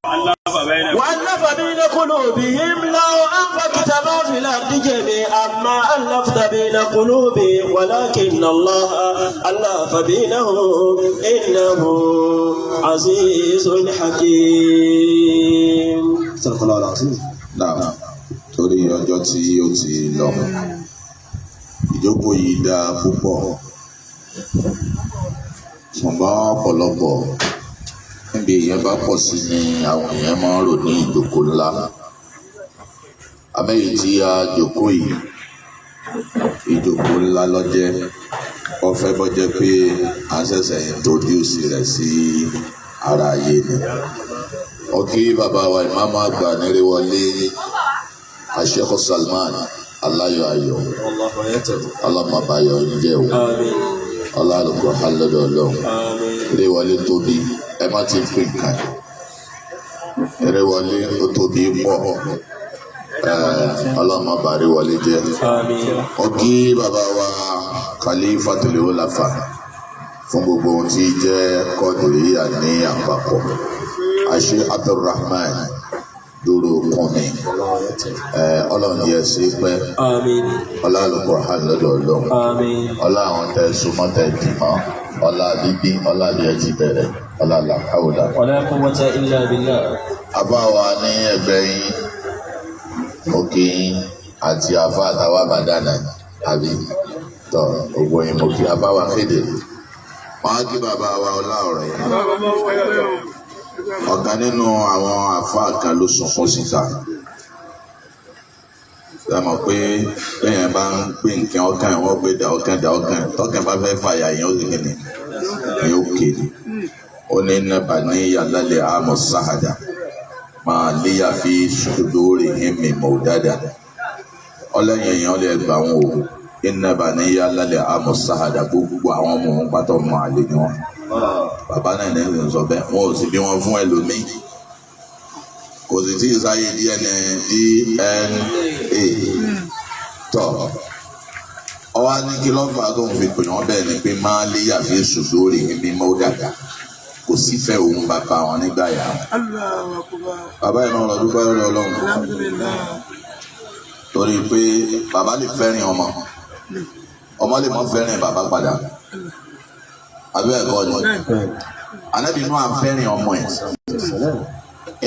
وألف بين قلوبهم لو أنفقت ما في الأرض جميعا ما ألفت بين قلوبهم ولكن الله ألف بينهم إنه عزيز حكيم. صدق الله العظيم. نعم. torí ọjọ́ tí ó ti lọ ìjókòó yìí dáa púpọ̀ ṣùgbọ́n ọ̀pọ̀lọpọ̀ níbi èèyàn bá pọ̀ sí ni àwọn èèyàn máa ń rò ní ìjókòó ńlá àmẹ́yìí tí a jókòó yìí ìjókòó ńlá lọ́jẹ́ ọ̀fẹ́ bọ́jẹ́ pé a ṣẹ̀ṣẹ̀ introduce rẹ̀ sí ara ayé ni ọkí bàbá wa ìmáàmù àgbà nírèwọlé Sheikh Salman aláyọ̀ ayọ̀ alámàbáyọ̀ ǹjẹ́ o alálùkò alọ́dọ̀ ọlọ́run nírèwọlé tóbi ẹ má ti pín nǹkan nírèwọlé ó tóbi pọ̀ alámàbárí wọlé jẹ́ ọkí bàbá wa Khalifatul Ulafa fún gbogbo ohun tí jẹ́ Qadiriyya ní àpapọ̀ Sheikh Abdulrahman dúró kùnmi ọlọ́run yẹ sí pẹ́ ọlá Al-Qur'an lọ́dọ̀ ọlọ́run ọlá àwọn tẹ súnmọ́ tẹ dìmọ́ ọlá bíbí ọlá bí ẹ ti bẹ̀rẹ̀ ọlá làkàwùdà. wala quwwata illa billah. àbáwa ní ẹgbẹ́ yín òkè yín àti àfa àtàwọn àbádànà àbí tọ ògbó yín mo kí àbáwa kéde wọn á kí bàbá wa ọlá ọ̀rẹ́ ọ̀kan nínú àwọn àfáà kan ló sùn fún síta ṣe mọ̀ pé bẹ́ẹ̀ bá ń pè nǹkan ọkàn wọ́n gbé da ọkàn tọ́kàn bá fẹ́ fàyà yẹn ó sì kí ni ó kéde ó ní nàbà ní yàlálẹ̀ àmọ̀ sáhàdà máa léyà fi sùdúrì hìmì mọ̀ dáadáa ọlẹ́yìn èèyàn lè gbà wọn o nàbà ní yàlálẹ̀ àmọ̀ sáhàdà gbogbo àwọn ọmọ wọn pátọ́ mọ́ àlè ni wọn. Bàbá náà ní ẹ̀sìn sọ bẹ́ẹ̀ wọn ò sì bí wọn fún ẹlòmíì kò sì tí ì sáyé DNA tọ̀ ọwọ́ ní kí lọ́fà tó ń fi pè wọ́n bẹ́ẹ̀ ni pé máa lé yàfi ṣùṣù orí mi mọ́ dàda kò sí fẹ́ òun bàbá wọn nígbà yà wọn. Bàbá yìí náà lọ dúpẹ́ lórí Ọlọ́run torí pé bàbá lè fẹ́ràn ọmọ lè mọ́ fẹ́ràn bàbá padà abẹ́ ẹ̀kọ́ ni Ànábì inú àfẹ́rìn ọmọ ẹ̀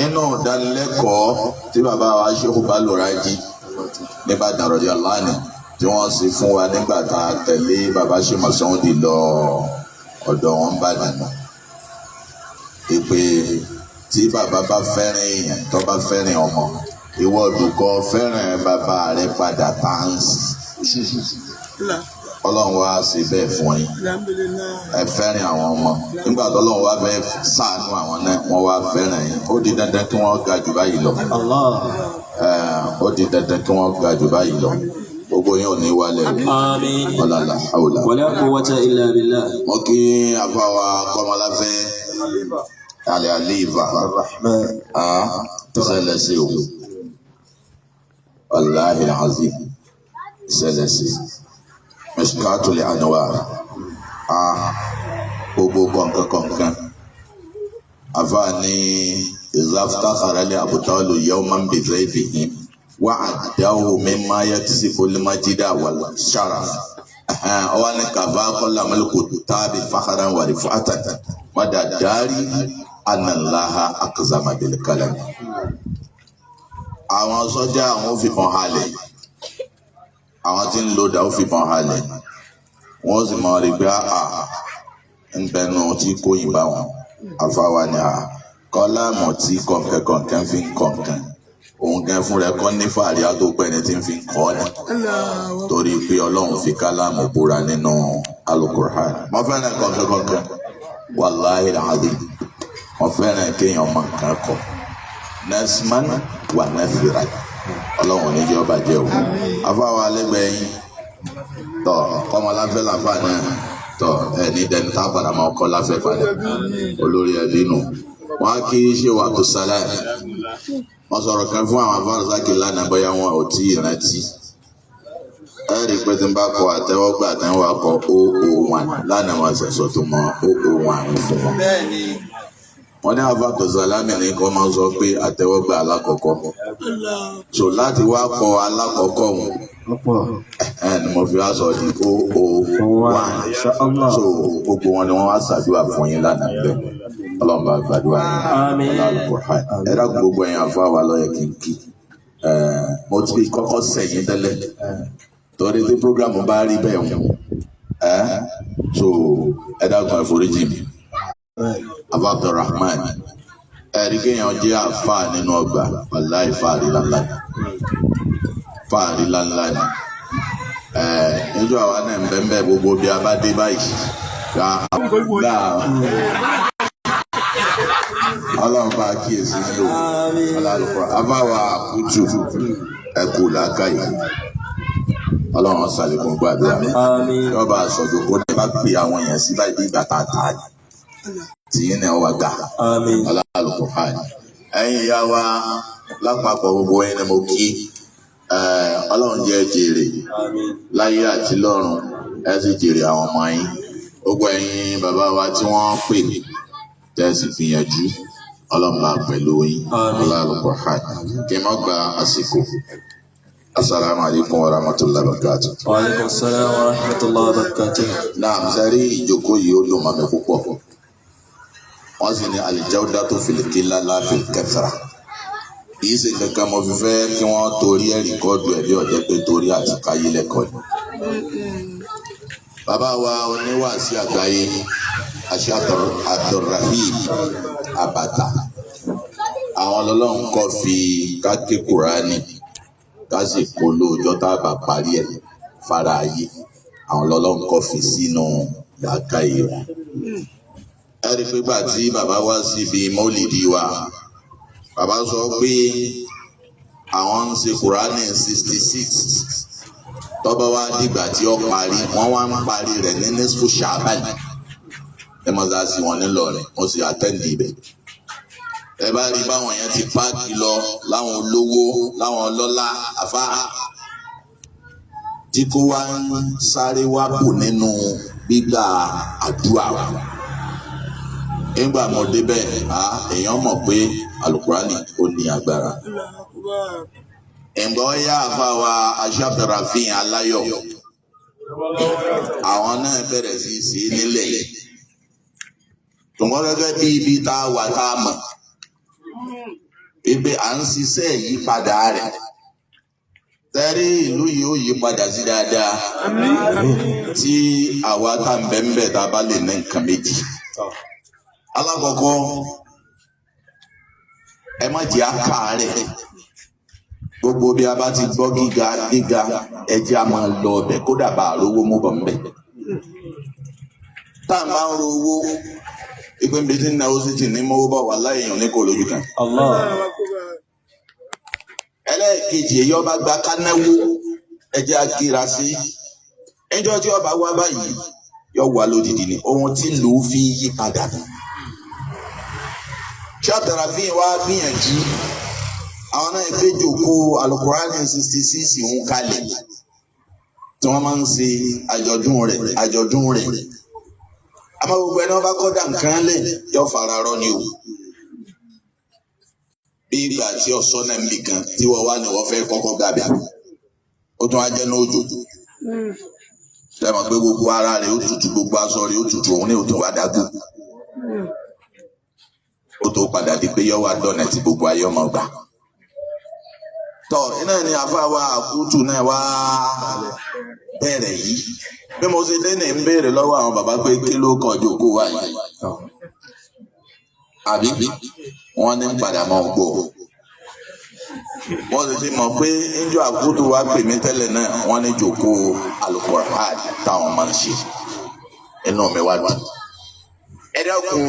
inú ìdánilẹ́kọ̀ọ́ tí bàbá wa Sheikh Baluraji Nìbàdàn radiyallahu anhu tí wọ́n sì fún wa nígbà tá a tẹ̀lé bàbá Sheikh Masoudi lọ ọ̀dọ̀ wọn Ìbàdàn ìpè tí bàbá bá fẹ́ràn èèyàn tó bá fẹ́ràn ọmọ ìwọ olùkọ́ fẹ́ràn bàbá rẹ padà táǹsì Ọlọ́run wá sí bẹ́ẹ̀ fún yín ẹ fẹ́ràn àwọn ọmọ nígbà tó Ọlọ́run wá fẹ́ ṣàánú àwọn náà wọ́n wá fẹ́ràn yín ó di dandan kí wọ́n ga jù báyìí lọ ó di dandan kí wọ́n ga jù báyìí lọ gbogbo yín ò ní wálẹ̀ ọ̀làlà àwòlà. wala quwwata illa billah. wọ́n kí àfàwà kọ́mọláfẹ́ alẹ́ àlèéfà ṣẹlẹ̀ sí o wàláhì azim ṣẹlẹ̀ sí mishkatul anwar gbogbo kọ̀ǹkan àfààní ìzáftákàrà lè àbútọ́lù yawman bi zayfihim wà àdáwò mimma yaksifu al-majida wal sharaf ọwọ́ ní kàfá kọ́lá mẹ́lẹ́kù tábì fakharan wà rif'atan mọ́dà dárí anàláha akzama bil kalam. àwọn sọ́jà àwọn ò fi hàn halẹ̀ àwọn tí ń lo dà ó fi hàn halẹ̀ wọ́n sì mọ̀ rí gbá ń bẹnu tí kò yìn bá wọn àfáwa ni kọ́lá mọ̀ tí kọ̀ǹkẹ́ fi ń kọ̀ǹkẹ́ òun gan fún rẹ kọ́ ní fàárí àtòpẹ́ ni tí ń fi ń kọ́ ni torí pé Ọlọ́run fi kálámù búra nínú Al-Qur'an. mo fẹ́ràn kọ̀ǹkẹ́ wàláhì al-azim mo fẹ́ràn kéèyàn mọ̀ nǹkan kọ̀ nẹ́sìmán wà nẹ́fìrà Ọlọ́run níjẹ́ ọba jẹ́ o àfáwa lẹ́gbẹ̀ẹ́ yín tọ́ kọ́mọláfẹ́ làfà náà tọ́ ní dẹni tá a padà máa kọ́ láfẹ́ padà olórí ẹbí nù wọ́n á kí ṣe wà tó sálẹ̀ wọ́n sọ̀rọ̀ kan fún àwọn afárasàkì lánàá bóyá wọn ò tí ì rántí ẹ rí i pé tí n bá kọ àtẹ́wọ́gbà àtẹ́wọ́ akọ 001 lánàá wọn ṣẹ̀ṣọ́ tó mọ 001 fún wọn wọ́n ní àfàtọ̀ sàlámì ní kọ́ máa ń sọ pé àtẹ́wọ́gbà alákọ̀ọ́kọ́ so láti wá kọ alákọ̀ọ́kọ́ wọn ni mo fi wá sọ di 001 so gbogbo wọn ni wọ́n wá ṣàdúrà fún yín lánàá bẹ́ẹ̀ ọlọ́run bá gbàdúrà yín ẹ dákun gbogbo ẹ̀yin àfọ àwa lọ́yẹ̀ kìkì mo ti kọ́kọ́ sẹ̀yìn tẹ́lẹ̀ torí tí programu bá rí bẹ́ẹ̀ wọn so ẹ dákun àforíjì mi Abdulrahman ẹ̀rí kéèyàn jẹ́ àfáà nínú ọgbà wàláì fàárí lánlá ni níjọ́ àwa náà ń bẹ́ẹ̀ gbogbo bí a bá dé báyìí ọlọ́run bá kíyèsí ní o afáwa àkútù ẹ̀kú làákàyè ọlọ́run ṣàlékún gbàdúrà yọba àṣọjọ kó ní bá pè àwọn èèyàn sí báyìí bí ìgbà tá a tà á tí yín náà wà gà ọlọ́run hàn ẹ̀yin ìyá wa lápapọ̀ gbogbo ẹni mo kí ọlọ́run jẹ́ jèrè láyé àti lọ́run ẹ sì jèrè àwọn ọmọ yín gbogbo ẹ̀yin bàbá wa tí wọ́n pè tẹ́sí gbìyànjú ọlọ́mọba pẹ̀lú yín ọlọ́lọ́pọ̀ hàn kí n má gba àsìkò. Assalamu alaikum wa rahmatullahi wa barakatuh. Wa alaikum assalam wa rahmatullahi wa barakatuh. Náà sẹ́rí ìjókòó yìí ó dùn mọ́ mi púpọ̀. Wọ́n sì ní al-jawdatu fil qillati fil kathra. Kì í ṣe kankan mo fi fẹ́ kí wọ́n torí ẹ̀ rìkọ́dù ẹ̀ bí ọ̀jẹ́ pé torí àti káyé lẹ́kọ̀ọ́ ni. Bàbá wa oníwàásí àgbáyé Sheikh Abdulrofih Abata àwọn ọlọ́run kọ́ fi káké Kùránì ká sì polo ọjọ́ tá a bá parí ẹ̀ fara ayé àwọn ọlọ́run kọ́ fi sínú làákàyè wọn. ẹ rí i pé gbà tí bàbá wá síbi mọ́lìdí wa bàbá sọ pé àwọn ń ṣe Kùránì 66 tọ́ba wá dìgbà tí ó parí wọ́n wá ń parí rẹ̀ ní nisfu Sha'ban ẹ mọ̀ sá sí wọn nílọrin wọ́n sì àtẹ́ǹdì ibẹ̀. ẹ bá rí báwọn yẹn ti páàkì lọ láwọn olówó láwọn ọlọ́lá àfá tí kò wá ń sáré wá bò nínú gbígbà àdúrà wa. nígbà mo débẹ̀ èèyàn mọ̀ pé alukurani ó ní agbára. ẹ̀ǹgbọ́n yá àfa wa Sheikh Abdulrofih aláyọ̀ àwọn náà bẹ̀rẹ̀ sí í sí nílẹ̀ yìí tùmọ̀ gẹ́gẹ́ bí ibi tá a wà tá a mọ̀ ibi à ń ṣiṣẹ́ ìyípadà rẹ̀ tẹ́rí ìlú yìí ó yí padà sí dáadáa tí àwa tá ń bẹ ń bẹ tá a bá lè ní nǹkan méjì. alákọ̀ọ́kọ́ ẹ má jẹ́ àkàárẹ̀ gbogbo bí a bá ti gbọ́ gíga ẹ jẹ́ a máa lọ ọbẹ̀ kódà bá a rówó mú bọ̀ ń bẹ̀. tá a máa ń ro owó ìpín bíi tí náà ó sì ti ní mọ́wó bá wà láìyàn ní kò lójú kan. ẹlẹ́ẹ̀kejì èyí ọba gba kánáwó ẹjẹ́ akíra sí ẹjọ́ tí ọba wá báyìí yọ wà lódìdí ni ohun tí lù ú fi yí padà nù. Sheikh Abdulrofih wá gbìyànjú àwọn náà gbé jòkó alukurani 66 ń kalẹ̀ tí wọ́n máa ń ṣe àjọ̀dún rẹ̀. àmọ́ gbogbo ẹni wọ́n bá kọ́ dà nǹkan lẹ̀ yọ fara rọ ni o. bí ìgbà tí ọ̀sán náà ń bì kan tí wọ́n wá ní wọ́n fẹ́ kọ́kọ́ gbàgbé ó tún á jẹ́ ní òjò. ṣé mọ̀ pé gbogbo ara rẹ̀ ó tutù gbogbo aṣọ rẹ̀ ó tutù òun ní òtún wá dágù. ó tó padà di pé yọ wá dọ̀nà tí gbogbo ayé ọmọ gbà. tọ́ iná ni àfáwà àkútù náà wá bẹ̀rẹ̀ yìí bí mo ṣe dé ní ń béèrè lọ́wọ́ àwọn bàbá pé kí ló kọjú òkú wa yìí àbí wọ́n ní padà mọ́ gbọ́ wọ́n sì ti mọ̀ pé níjọ́ àkútù wa pè mí tẹ́lẹ̀ náà wọ́n ní jòkó Al-Qur'an táwọn máa ń ṣe inú mi wá dùn. ẹ dákun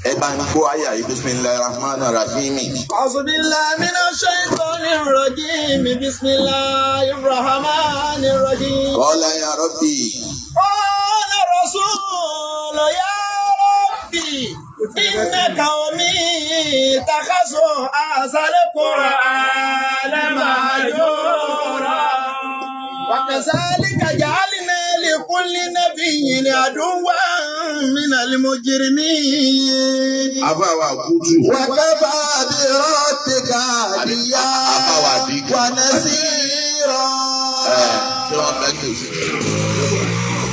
ẹ bá ń gbọ́ àyà yìí bismillahir rahmanir rahim. A'udhu billahi minash shaitanir rajim bismillahir rahmanir rahim. Qala ya rabbi. Qala rasulu ya rabbi inna qaumi takhasu asal Qur'ana mahjura wa kadhalika ja'alna li kulli nabiyyin aduwwan من المجرمين àbáwá kútu. وكفى بربك هاديا ونصيرا.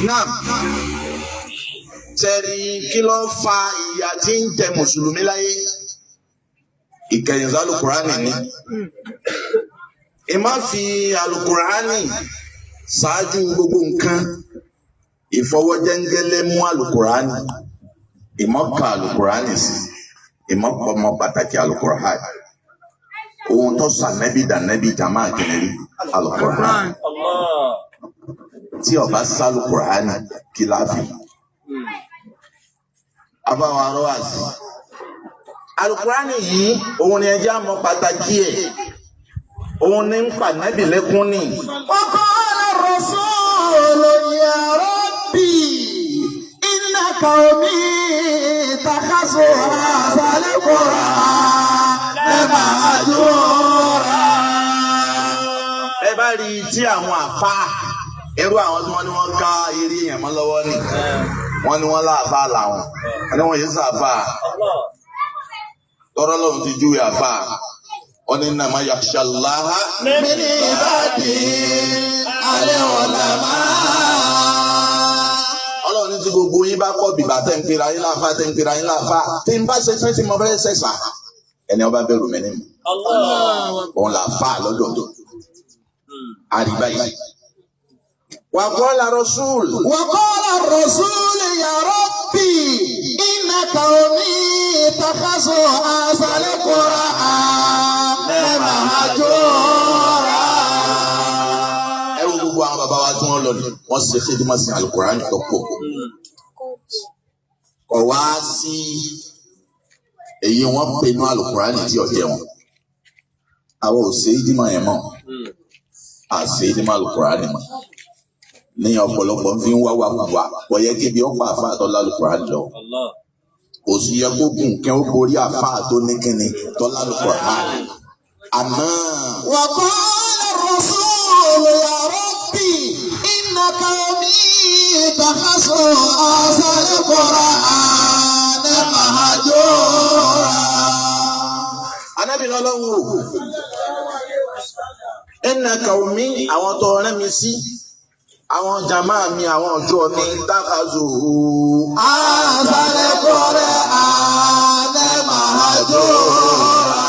Náà sẹ́ni kí ló fa ìyà tí ń jẹ mùsùlùmí láyé? Ìkẹyìn alukurani ni. Ìmá fi alukurani ṣáájú gbogbo nǹkan. Ìfọwọ́jẹ́ngẹ́lẹ́ mú alukurani. Ìmọ̀ ka alukurani sí. Ìmọ̀ pọmọ pàtàkì alukurani. Ohun tó sànẹ́bí dànẹ́bí jàmá kìnìrí alukurani. Tí ó bá sá alukurani kí láàfin. Àbáwá rọ́ọ̀sì. Alukurani yìí òun ni ẹjẹ́ àmọ́ pàtàkì ẹ̀. Òun ni ń pa nẹ́bí lẹ́kún ní. وقال الرسول يا ربي إن قومي اتخذوا هذا القرآن مهجورا. Ẹ bá rí tí àwọn àfa irú àwọn tí wọ́n ní wọ́n ká eré yẹn mọ́ lọ́wọ́ ni. Wọ́n ní wọ́n láàfà làwọn. Wọ́n ní wọ́n yé sàfà. Tọ́rọ́ lọ́run ti júwe àfà. Wọ́n ní nàmá yakhshallaha من عباده العلماء. Ọlọ́run ní tí gbogbo yín bá kọ́ bìbà tẹ́ ń pera yín láàfà tẹ́ ń pera yín láàfà. Tí n bá ṣe fẹ́ tí mo fẹ́ ṣẹ̀ṣà. Ẹni ọba bẹ̀rù mi ní. Òun làfà lọ́dọ̀. Àríbá yìí. وقال الرسول يا ربي إن قومي اتخذوا هذا القرآن مهجورا. ẹ wo gbogbo àwọn bàbá wa tí wọ́n lọ ní wọ́n ṣe xidima sí alukurani tó pọ̀ kọ wá sí èyí wọ́n pinnu alukurani tí ọjẹ wọn àwọn ò ṣe ìdímọ yẹn mọ́ àṣe ìdímọ alukurani mọ́ ní ọ̀pọ̀lọpọ̀ fi ń wá wà wà wọ̀nyẹ kébi ọ̀pọ̀ àfáà tó lálùkùránì lọ. Kò sí yẹ kó gùn kẹ́ ó borí àfáà tó ní kíni tó lálùkùránì. Àmọ́. وقال الرسول يا ربي إن قومي اتخذوا هذا القرآن مهجورا. Ànábì lọ́lọ́run wò. Inna qaumi àwọn tó rẹ́ mi sí. Àwọn jàmá mi àwọn ọjọ́ mi takazu. Àzàlẹ̀ kọ̀rẹ́ àdẹ́ màájúra.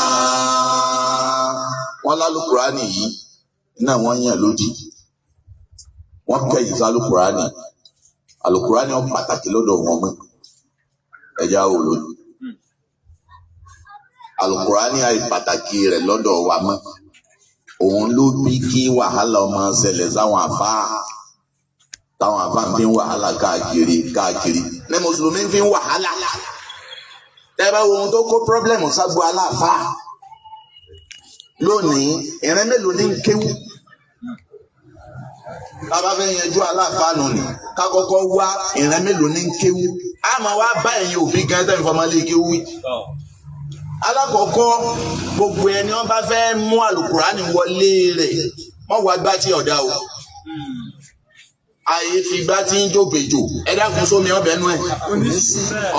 Wọ́n lálùkùránì yìí náà wọ́n yàn lódì. Wọ́n kẹ́yìn sí alùkùránì. Alùkùránì ọ̀ pàtàkì lọ́dọ̀ wọn mọ́. Ẹja wò lódì. Alùkùránì àì pàtàkì rẹ̀ lọ́dọ̀ wa mọ́. Òun ló bí kí wàhálà ọmọ ṣẹlẹ̀ sáwọn àfáà. Táwọn àfáà fi ń wàhálà káàkiri. Ní Mùsùlùmí fi ń wàhálà. Tẹ́ bá wo ohun tó kó pírọ́blẹ̀mù ságbo aláàfáà. Lónìí, ìrìn mélòó ní ń kéwú? Bàbá fẹ́ yanjú aláàfáà nù ní. Ká kọ́kọ́ wá ìrìn mélòó ní ń kéwú. A máa wá bá ẹ̀yin òbí gan tẹ́ ìfọmọlé kéwú wí. Alákọ̀ọ́kọ́ gbogbo ẹni wọ́n bá fẹ́ mú àlùkùránì wọlé rẹ̀ wọ́n wá gbá tí ọ̀dà o. Àyè fi gbá tí ń jó gbèjò ẹ dákun sómi ọbẹ̀ nú ẹ̀.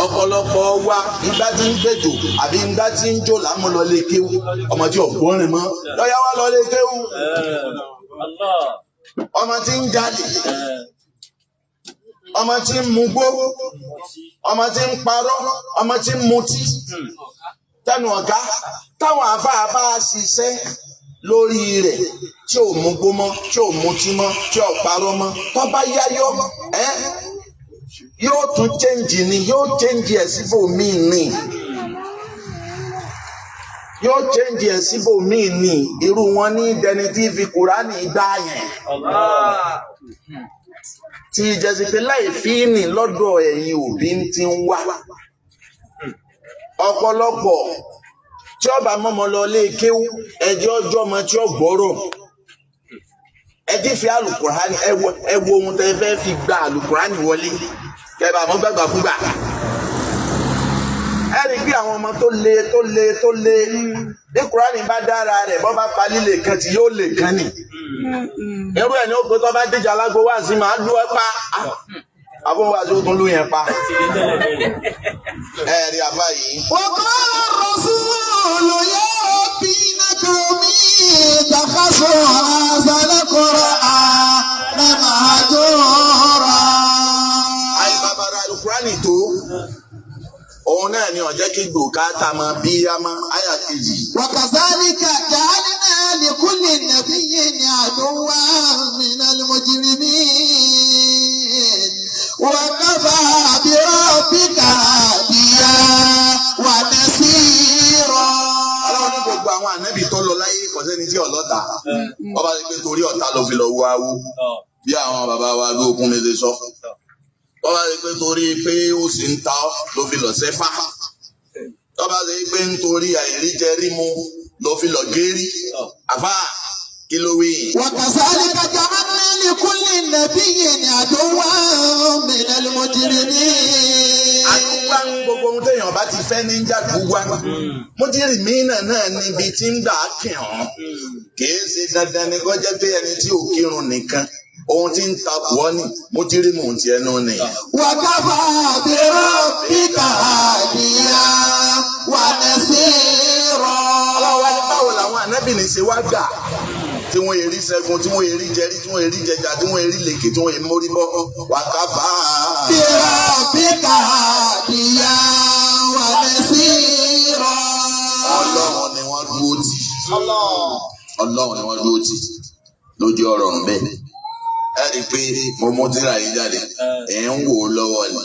Ọ̀pọ̀lọpọ̀ wa igbá tí ń gbèjò àbí igbá tí ń jó làmú lọ lé kéwú ọmọ tí ọ̀gbọ́n rìn mọ́ lọ́yà wá lọ lé kéwú. Ọmọ tí ń jalè ọmọ tí ń mugbó ọmọ tí ń parọ́ ọmọ tí ń mutí. Tẹnu ọ̀gá táwọn àfáà bá ṣiṣẹ́ lórí rẹ̀ tí ò mugbó mọ́ tí ò mutí mọ́ tí ò parọ́ mọ́ tó bá yáyọ́ yóò tún chẹ́ǹjì ni yóò chẹ́ǹjì ẹ̀ síbòmíì ni yóò chẹ́ǹjì ẹ̀ síbòmíì ni irú wọn ní dẹni tí fi Kùránì gbá yẹn tí ìjẹsìpé láì fi ní lọ́dọ̀ ẹ̀yin òbí ti ń wá. Ọ̀pọ̀lọpọ̀ tí ọba mọ́mọ́ lọ lé kéwú ẹjẹ́ ọjọ́ ọmọ tí ó gbọ́rọ̀ ẹjí fi àlùkùránì ẹ wo ohun tẹ́ fẹ́ fi gba àlùkùránì wọlé kẹba àmọ́ gbàgbà fúgbà. Ẹ rí bí àwọn ọmọ tó le bí Kùránì bá dára rẹ̀ bọ́ bá pa líle kan tí yóò lè kan nì. Irú ẹ̀ ní ó pé tó bá díjà alágbó wá sí máa lú ẹ pa. Abúlé àti òtún ló yẹn pa. Ẹ̀rí àbá yìí. وقال الرسول يا ربي إن قومي اتخذوا هذا القرآن مهجورا. Ayé bàbára Al-Qur'ani tó. Òun náà ni ọ̀jẹ́ kí gbòkátà máa bí yá máa àyà kejì. وكذلك جعلنا لكل نبي عدوا من المجرمين وكفى بربك هاديا ونصيرا. Ọlọ́run ní gbogbo àwọn ànábì tó lọ láyé kò sẹ́ni tí ọlọ́ta. Ọba ti pé torí ọ̀tá ló fi lọ wo awo. Bí àwọn bàbá wa ló kún mi ṣe sọ. Ọba ti pé torí pé ó sì ń ta ló fi lọ sẹ́fà. Ọba ti pé nítorí àìríjẹrímu ló fi lọ gérí. Àfà kí ló wí. وكذلك جعلنا لكل نبي عدوا من المجرمين. Àdúgbà ń gbogbo ohun téèyàn bá ti fẹ́ ní jàdúgbà. Mujrimi náà níbi tí ń gbà kàn án. Kìí ṣe dandan ni kó jẹ́ pé ẹni tí ò kírun nìkan. Ohun tí ń ta buwọ́ ni mujrimu ti ẹnu ni. وكفى بربك هاديا ونصيرا. Ọlọ́wọ́ ní báwo làwọn ànábìnrin ṣe wá gbà tí wọ́n èrí ṣẹ́gun tí wọ́n èrí jẹrí tí wọ́n èrí jẹjà tí wọ́n èrí lèkè tí wọ́n èrí mórí bọ́ wákàfà. بربك هاديا ونصيرا. Ọlọ́run ni wọ́n dúró tì. Ọlọ́run ni wọ́n dúró tì lójú ọ̀rọ̀ ń bẹ́ẹ̀. Ẹ rí i pé mo mú tírà yìí jáde ẹ̀ ń wò ó lọ́wọ́ ni.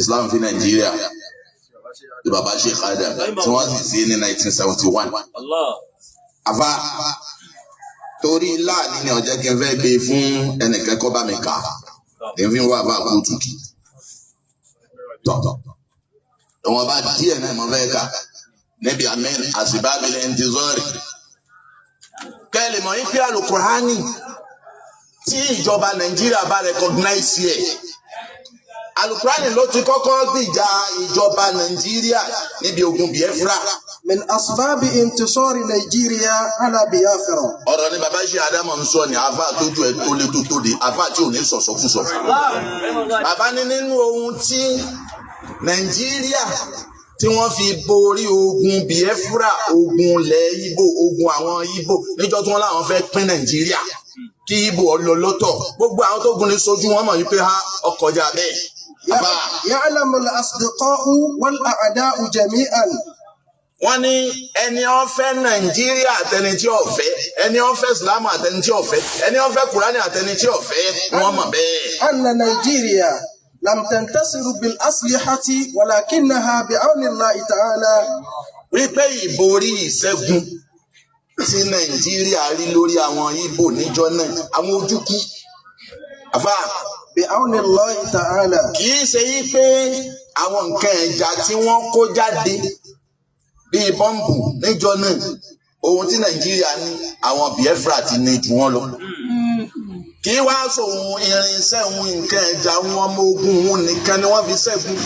Islam fi Nàìjíríà ti bàbá Sheikh Adam tí wọ́n sì sí ní 1971. Àfà torí láàánú ni ọ̀jẹ́ kí n fẹ́ gbé fún ẹnìkan kọ́ bá mi kà kí n fi wá bá kóòtù kì. Tọ̀ ìwọ̀n bá díẹ̀ náà mo fẹ́ kà níbi amen àṣìbábilẹ̀ ń ti zọ́ọ̀rì. Kẹ́lì mọ̀ yín pé Al-Qur'ani tí ìjọba Nàìjíríà bá recognize ẹ̀. Al-Qur'ani ló ti kọ́kọ́ gbìjà ìjọba Nàìjíríà níbi ogun Biafra. من أسباب انتصار نيجيريا على بيافرا. Ọ̀rọ̀ ni bàbá ṣe Ádámọ̀ ń sọ ni àfà tójú ẹ̀ tó lé tó tóde àfà tí ò ní sọ̀sọ̀kúsọ. Bàbá ní nínú ohun tí Nàìjíríà tí wọ́n fi borí ogun Biafra ogun ilẹ̀ Ìgbò ogun àwọn Ìgbò níjọ́ tí wọ́n láwọn fẹ́ pín Nàìjíríà kí Ìgbò ọlọ lọ́tọ̀ gbogbo àwọn tó gun ní sojú wọn mọ̀ wípé ha ọkọjà bẹ́ẹ̀. يعلم الأصدقاء والأعداء جميعا. Wọ́n ní ẹni ó fẹ́ Nàìjíríà àtẹni tí ó fẹ́ ẹni ó fẹ́ Ìsìlámù àtẹni tí ó fẹ́ ẹni ó fẹ́ Kùránì àtẹni tí ó fẹ́ wọ́n mọ̀ bẹ́ẹ̀. أن نيجيريا لم تنتصر بالأسلحة ولكنها بعون الله تعالى. Wípé ìborí ìṣẹ́gun tí Nàìjíríà rí lórí àwọn Ìgbò níjọ́ náà àwọn ojúkú. Àfà بعون الله تعالى. kì í ṣe yí pé àwọn nǹkan ẹ̀jà tí wọ́n kó jáde bíi bọ́ǹbù níjọ́ náà ohun tí Nàìjíríà ní àwọn Biafra ti ní jù wọ́n lọ. Kì í wá sóhun irinṣẹ́ ohun nǹkan ẹ̀jà wọn ọmọ ogun òun nìkan ni wọ́n fi ṣẹ́gun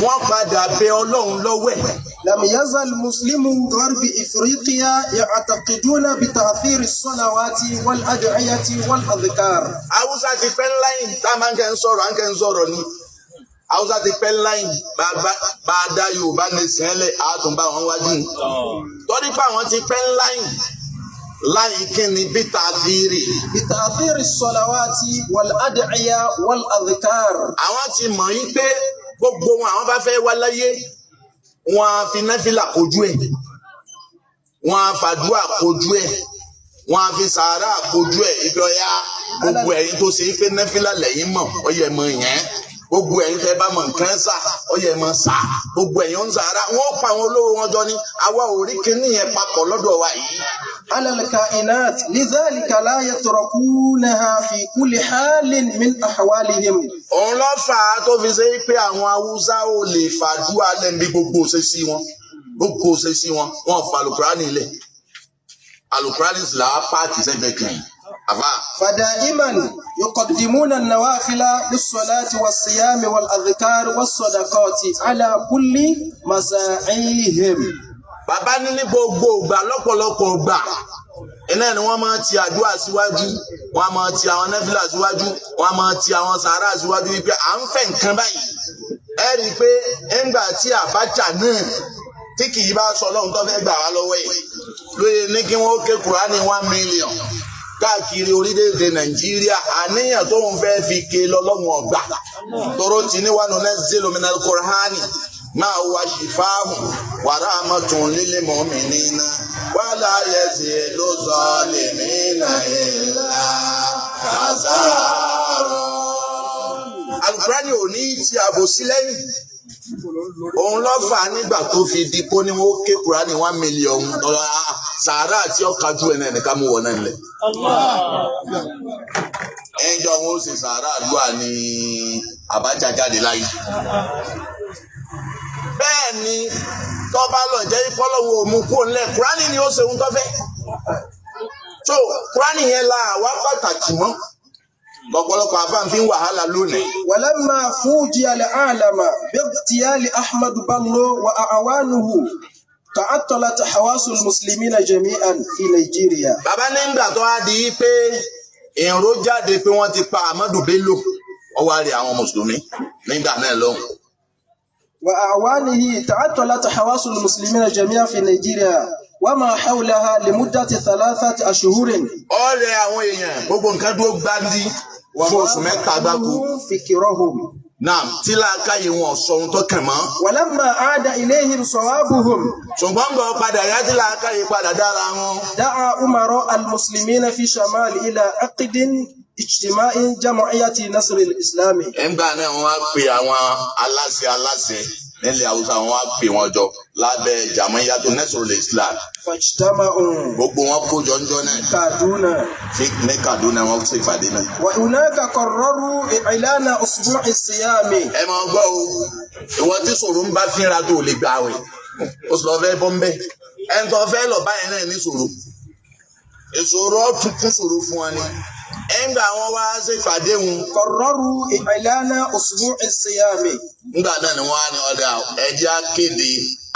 wọ́n padà bẹ Ọlọ́run lọ́wọ́ ẹ̀. لم يزل مسلمو غرب إفريقيا يعتقدون بتأثير الصلوات والأدعية والأذكار. Haúsá ti pẹ́ ńláyìn tá a máa ń kẹ́ ń sọ̀rọ̀ ni. Haúsá ti pẹ́ ńláyìn bá a dá Yorùbá ní sẹ́lẹ̀ àtúnbá wọn wájú. Torí pé àwọn ti pẹ́ ńláyìn láyìn kíni bí tàfírì. بتأثير الصلوات والأدعية والأذكار. Àwọn ti mọ̀ yí pé gbogbo wọn àwọn bá fẹ́ wá láyé wọn á fi náfìlà kojú ẹ̀ wọn á fàdúrà kojú ẹ̀ wọn á fi sàárà kojú ẹ̀ ibi ọ̀yá gbogbo ẹ̀yin tó ṣe é pé náfìlà lẹ́yìn mọ̀ ó yẹ mọ̀ yẹn gbogbo ẹ̀yin tẹ́ bá mọ̀ nǹkan sà ó yẹ mọ̀ sà gbogbo ẹ̀yin ń sàárà wọn pa àwọn olówó wọn jọ ní àwa ò rí kíní yẹn papọ̀ lọ́dọ̀ wa yìí. على الكائنات لذلك لا يتركونها في كل حال من أحوالهم. Òun ló fà á tó fi ṣe pé àwọn Haúsá ò lè fàdúrà lẹ́nu bí gbogbo ṣe sí wọn wọn fa Al-Qur'ani ilẹ̀ Al-Qur'ani sì làá pààtì sẹ́gbẹ̀ẹ́ kan àbá. فدائما يقدمون النوافل للصلاة والصيام والأذكار والصدقات على كل مساعيهم. Bàbá ní gbogbo ìgbà lọ́pọ̀lọpọ̀ ìgbà iná ni wọ́n máa ti àdúrà síwájú, wọ́n máa ti àwọn nẹ́fìlà síwájú, wọ́n máa ti àwọn sàárà síwájú wípé à ń fẹ́ nǹkan báyìí. Ẹ rí i pé ńgbà tí Abacha náà tí kì í bá sọ Ọlọ́run tó fẹ́ gbà wá lọ́wọ́ yìí lóye ní kí wọ́n ké Kùránì 1 million káàkiri orílẹ̀-èdè Nàìjíríà, àníyàn tó ń fẹ́ fi ké lọ́lọ́run ọ̀gbà tóró ti ní wàánu nazzilu minal Qur'ani ma huwa shifaa'un wa rahmatun lil mu'minina wa la yazidu zalimina illa khasara. Al-Qur'ani ò ní ti àbòsí lẹ́yìn. Òun ló fà á nígbà tó fi di kó ní wọ́n ké Kùránì 1 million sàárà àti ọ̀kájú ẹ̀ náà nìkan mú wọ̀ náà nílẹ̀. Ẹnjọ́ wọn ó sì sàárà àdúrà ní Abacha jáde láyé. Bẹ́ẹ̀ ni tó bá lọ jẹ́ ìpọ́lọ́wọ́ òmu kó ńlẹ̀ Kùránì ni ó ṣe ohun tó fẹ́. So Kùránì yẹn la wá pàtàkì mọ́. Lọ́pọ̀lọpọ̀ àfáàfin wàhálà lónìí. ولما فوجئ العالم باغتيال أحمد بلو وأعوانه تعطلت حواس المسلمين جميعا في نيجيريا. Bàbá nígbà tó wá di pé ìró jáde pé wọ́n ti pa Ahmadu Bello, ó wá rí àwọn mùsùlùmí nígbà náà lọ́hùn. وأعوانه تعطلت حواس المسلمين جميعا في نيجيريا وما حولها لمدة 3 أشهر. Ọ̀rẹ́ àwọn èèyàn gbogbo nǹkan dúró gbáǹdì fún oṣù mẹ́ta gbáko. فكرهم. Náà tí làákàyè wọn sọ ohun tó kàn mọ́. ولما عاد إليهم صوابهم Ṣùgbọ́n gbọ́ padà yá tí làákàyè padà dára wọn. دعا أمراء المسلمين في شمال إلى عقد اجتماع جمعية نصر الإسلام. Nígbà náà wọ́n á pe àwọn aláṣẹ nílẹ̀ Haúsá, wọ́n á pe wọn jọ lábẹ́ Jama'iyatu Nasrul Islam. فاجتمعوا Gbogbo wọn kó jọjọ náà. كادونا. Ní Kaduna wọn ṣe ìpàdé náà. وهناك قرروا إعلان أسبوع الصيام. Ẹ máa gbọ́ o, ìwọ tí sòrò ń bá fínra tó lè gbà wẹ̀, o sì lọ fẹ́ bọ́ ń bẹ́. Ẹni tó fẹ́ lọ báyìí náà ní sòrò. Ìṣòro ọ̀tún kún sòrò fún wa ni. Ẹ̀ńgbà wọn wá ṣe ìpàdé wọn. قرروا إعلان أسبوع الصيام. Nígbà náà ni wọ́n á ní ọ̀dà ẹjẹ́ á kéde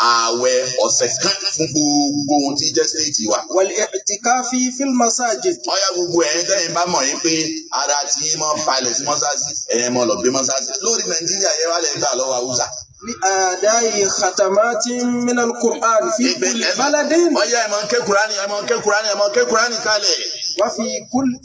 ààwẹ̀ ọ̀sẹ̀ kan fún gbogbo ohun tí jẹ́ stéètì wa. والاعتكاف في المساجد. Ọ̀yá gbogbo ẹ̀yin tẹ́yìn bá mọ̀ yín pé ara tí yín máa balẹ̀ sí mọ́sáàsì ẹ̀yin mọ̀ lọ gbé mọ́sáàsì. Lórí Nàìjíríà yẹn wá lẹ̀ ń gbà lọ́wọ́ Haúsá. لأداء ختمات من القرآن في كل بلد. Ọ̀yá ẹ máa ké Kùránì, ẹ máa ké Kùránì, ẹ máa ké Kùránì kalẹ̀.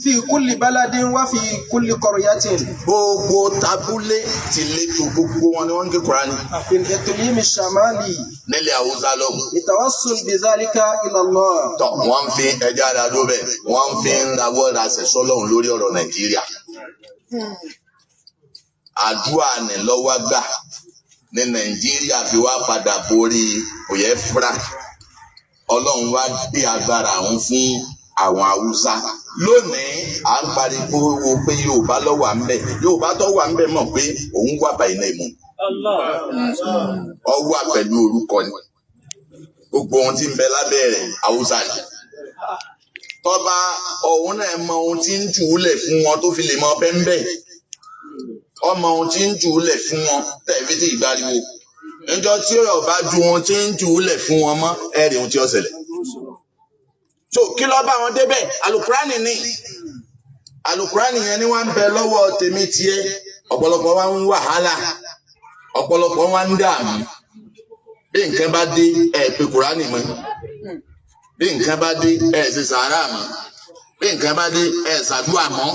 في كل بلد وفي كل قرية. Gbogbo tabulé ti létò gbogbo wọn ni wọ́n ń ké Kùránì. في الإقليم الشمالي. Nílẹ̀ Haúsá lọ. لتوصل بذلك إلى الله. Tọ́ wọ́n ń fi ẹja àdàdo bẹ̀, wọ́n ń fi ń rawọ́ rasẹ̀ sọ́lọ́run lórí ọ̀rọ̀ Nàìjíríà. Àdúrà ní lọ́wọ́ gbà ní Nàìjíríà fi wá padà borí Biafra. Ọlọ́run wá gbé agbára àwọn fún àwọn Haúsá. Lónìí à ń pariwo pé Yorùbá ló wà ń bẹ̀. Yorùbá tó wà ń bẹ̀ mọ̀ pé òun wà báyìí náà mú. Ọ wà pẹ̀lú orúkọ ni. Gbogbo ohun tí ń bẹ lábẹ́ rẹ̀ Haúsá ni. Tọ́ba ọ̀hún náà mọ ohun tí ń jù ú lẹ̀ fún wọn tó fi lè mọ ọbẹ̀ ń bẹ̀. Ọmọ ohun tí ń jù ú lẹ̀ fún wọn tẹ̀fí tí ìgbàriwo. Níjọ́ tí ọ̀rọ̀ bá ju ohun tí ń jù ú lẹ̀ fún wọn mọ́ ẹ̀rì ohun tí ó ṣẹlẹ̀. So kí ló bá wọn débẹ̀? Alukurani ni. Alukurani yẹn ni wọ́n ń bẹ lọ́wọ́ tèmi tiẹ̀. Ọ̀pọ̀lọpọ̀ wa ń wàhálà. Ọ̀pọ̀lọpọ̀ wa ń dààmú. Bí nǹkan bá dé ẹ̀ pé Kurani mọ́. Bí nǹkan bá dé ẹ̀ ṣe sàárà mọ́. Bí nǹkan bá dé ẹ̀ ṣàdúrà mọ́.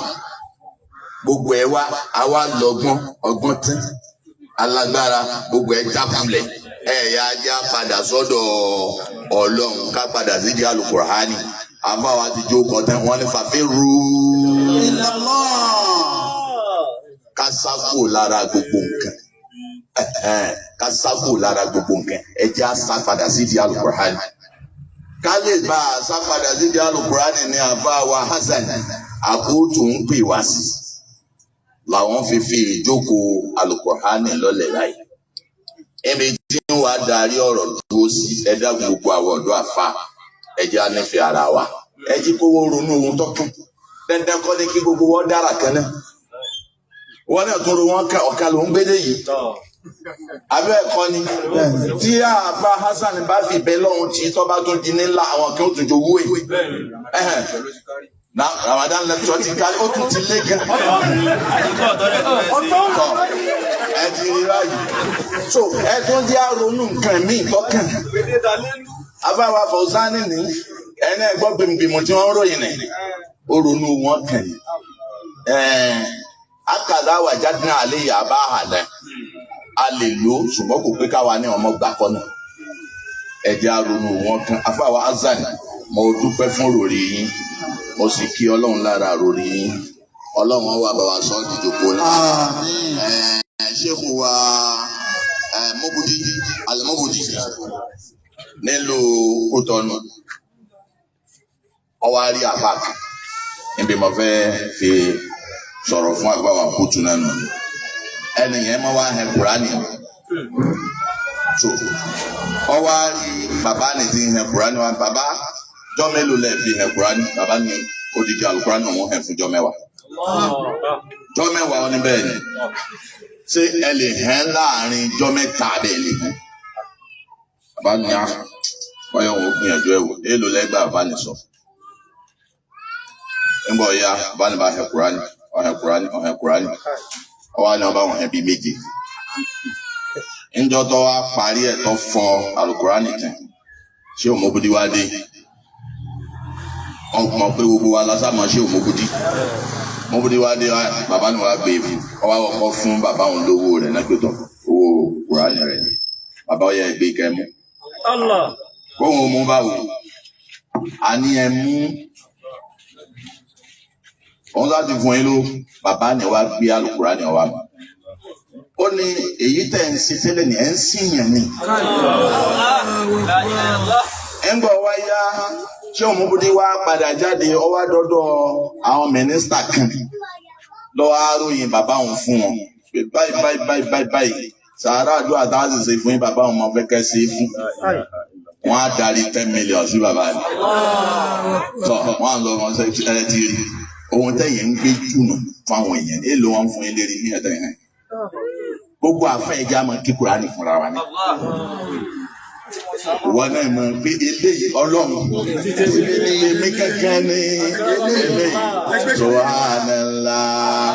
Gbogbo ẹ̀ wá àwa lọ́gbọ́n ọgbọ́n tán. Alágbára gbogbo ẹ̀ jákulẹ̀. Ẹ̀yà ajá padà sọ́dọ̀ Ọlọ́run ká padà sídìí Al-Qur'ani. Àbáwá ti jó kọ̀tán wọ́n ní fàfẹ́rù. Ká sá kúrò lára gbogbo nǹkan. Ká sá kúrò lára gbogbo nǹkan. Ẹ jẹ́ á sá padà sídìí Al-Qur'ani. Ká lè bá a sá padà sídìí Al-Qur'ani ní àbáwá Hasan àkótó ń pè wá sí. Làwọn fi ìjókòó Al-Qur'ani lọ́lẹ̀ láyé. Ẹ̀mí tí ń wá darí ọ̀rọ̀ dúró sí ẹ̀dá gbogbo àwọn ọ̀dọ́ àfa ẹ̀jẹ̀ á nífẹ̀ẹ́ ara wa. Ẹ jí kówó ronú ohun tọ́kàn. Dandan kọ́ ni kí gbogbo wọn dára kan náà. Wọ́n náà tún ro wọn ká ọ̀ka ló ń gbédè yìí. abẹ́ ẹ̀kọ́ ni tí àbá Hasan bá fi bẹ́ lọ́hùn tí tọ́ba tó di nílá àwọn kan ó tún jowó ẹ̀ na Ramadan lecture ti kárí ó tún ti lé gan ẹ ti rí báyìí so ẹ tún jẹ́ àrònú nǹkan míì tọ́kàn afáwa Fawzani ní ẹni ẹgbọ́ gbèmgbèmù tí wọ́n ròyìn ní ó ronú wọn kàn yìí akadá wà jáde náà lè yà bá àdá a lè lò ṣùgbọ́n kò pé káwa ní ọmọ gbà kọ́nà ẹ̀jẹ̀ àrònú wọn kan afáwa Hasan mo dúpẹ́ fún ròrí yín mo sì kí Ọlọ́run lára ròrí yín Ọlọ́run wà bá wa sọ ọ́ dìjòkó náà ṣéèkù wa mọ́bùdí alimọ́bùdí nílùú Kútọ́nù ọwọ́ àrí àpáàkì níbi mo fẹ́ fi sọ̀rọ̀ fún àgbàwà kútu náà nù ẹni yẹn mọ́ wá hẹ Kùránì so ọwọ́ àrí bàbá ni ti hẹ Kùránì wa bàbá jọ́ mélòó lẹ̀ fi hẹ Kùránì bàbá ni odidi Al-Kùránì wọn hẹ fún jọ́ mẹ́wàá ọ ní bẹ́ẹ̀ ni ṣé ẹ lè hẹ́ láàrin jọ́ mẹ́ta bẹ́ẹ̀ lè hẹ́ bàbá ni a wọ́n yọ wọ́n gbìyànjú ẹ̀ wò èèlò lẹ́gbàá bàbá ni sọ ńgbọ́ ya bàbá ni bá hẹ Kùránì ọ̀hẹ́ Kùránì ọwọ́ ni wọ́n bá wọn hẹ́ bíi méje ńjọ́ tó wá parí ẹ̀ tó fọ Al-Kùránì tẹ̀ ṣé òmòbudí wá dé ọmọ pé gbogbo wa lásàmọ́ ṣé òmòbudí mọ́bùdí wá dé bàbá ni wàá gbé fún ọwọ́ ọkọ̀ fún bàbá òun lówó rẹ̀ nágbètò owó Kùránì rẹ̀ ni bàbá ọ̀yà ẹgbẹ́ kẹ́mú kóhun mú báwo àní ẹ mú òun láti fún yín ló bàbá ni wàá gbé Al-Kùránì wá mọ́ ó ní èyí tẹ̀ ń ṣe tẹ́lẹ̀ ní ẹ̀ ń sìyàn ni ẹ̀ ń gbọ́ wáyá ṣé òmùbúdí wá padà jáde ó wá dọ́dọ̀ àwọn mínísítà kan lọ́wọ́ aróyìn bàbá òun fún wọn pé báyìí sàárà àdúrà tá a sì ṣe fún yín bàbá òun máa fẹ́ kẹ́ ṣe é fún wọn á darí 10 million sí bàbá rẹ̀ tọ́ wọn á lọ wọn ṣe ẹ ti rí ohun tẹ̀yìn ń gbé jùnà fáwọn èèyàn èèlò wọn fún yín lérí ní ẹ̀tẹ̀ yẹn gbogbo àfẹ́ ẹja máa kí Kùránì fúnra wa ní. Wọ́n náà mọ̀ pé eléyìí Ọlọ́run èmi kankan ní eléyìí Subhanallah.